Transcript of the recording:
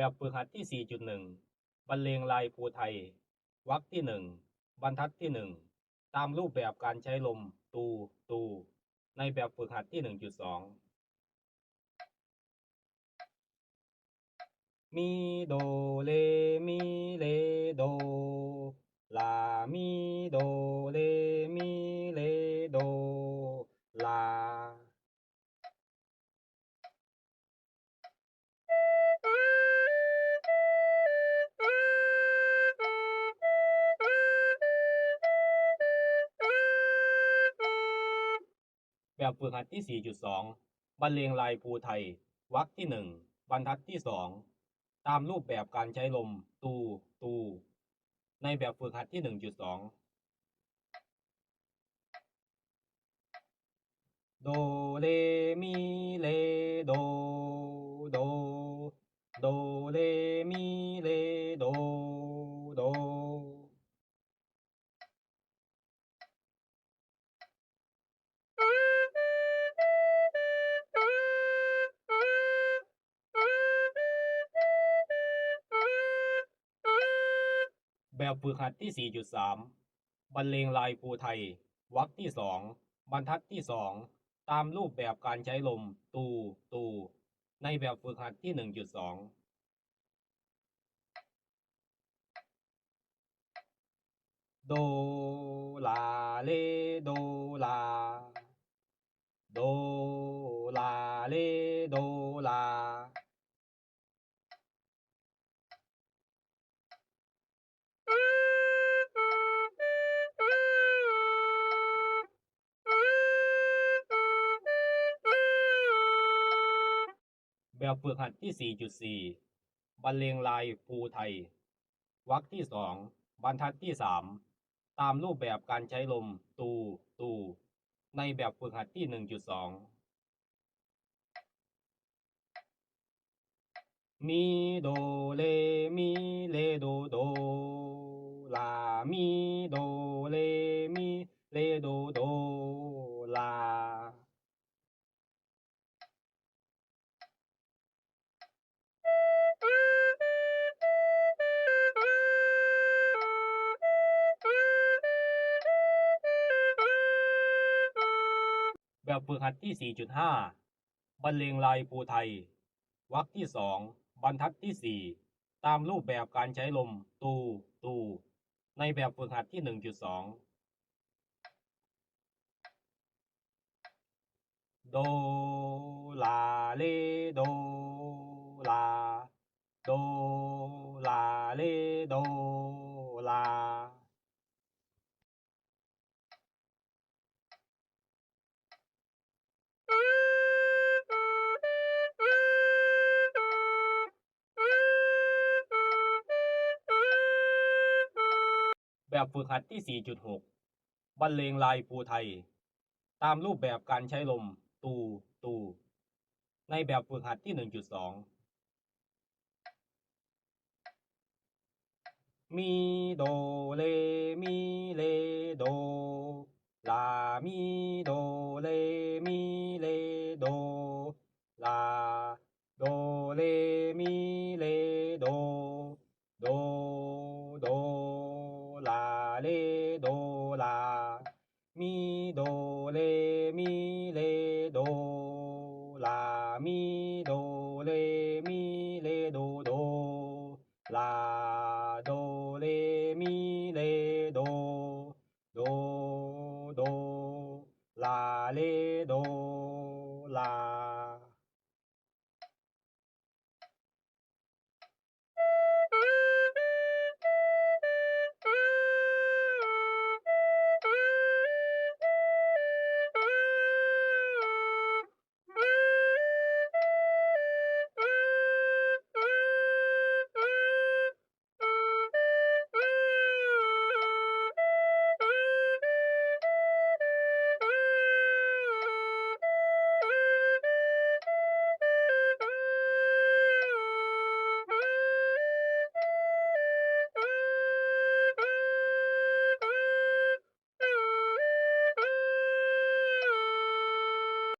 แบบฝึกหัดที่ 4.1 บรรเลงลายภูไทยวรรคที่ 1 บรรทัดที่ 1 ตามรูปแบบการใช้ลมตูตูในแบบฝึกหัดที่ 1.2 มีโดเลมีเลโดลามีโดเลมีเลโดลาแบบฝึกหัดที่ 4.2 บรรเลงลายภูไทยวรรคที่ 1 บรรทัดที่ 2 ตามรูปแบบการใช้ลมตูตูในแบบฝึกหัดที่ 1.2 โดเรมีเลโดโดโดเรมีเลโดโดแบบฝึกหัดที่ 4.3 บรรเลงลายภูไทยวรรคที่ 2 บรรทัดที่ 2 ตามรูปแบบการใช้ลมตูตูในแบบฝึกหัดที่ 1.2 โดลาเลโดลาโดลาเลโดลาแบบฝึกหัดที่ 4.4 บรรเลงลายภูไทยวรรคที่ 2 บรรทัดที่ 3 ตามรูปแบบการใช้ลมตูตูในแบบฝึกหัดที่ 1.2 มีโดเลมีเลโดโดลามีโดเลมีเลโดโดลาแบบฝึกหัดที่ 4.5 บรรเลงลายภูไทยวรรคที่ 2 บรรทัดที่ 4 ตามรูปแบบการใช้ลมตูตูในแบบฝึกหัดที่ 1.2 โดลาเลโดลาโดลาเลโดลาแบบฝึกหัดที่ 4.6 บรรเลงลายภูไทยตามรูปแบบการใช้ลมตูตูในแบบฝึกหัดที่ 1.2 มีโดเลมีเลโดลามีโดเลมีเลโดลาโดเลมีเลโดโดโดลาเลโดลามีโดเลมีเลโดลามีโดเลมีเลโดโดลา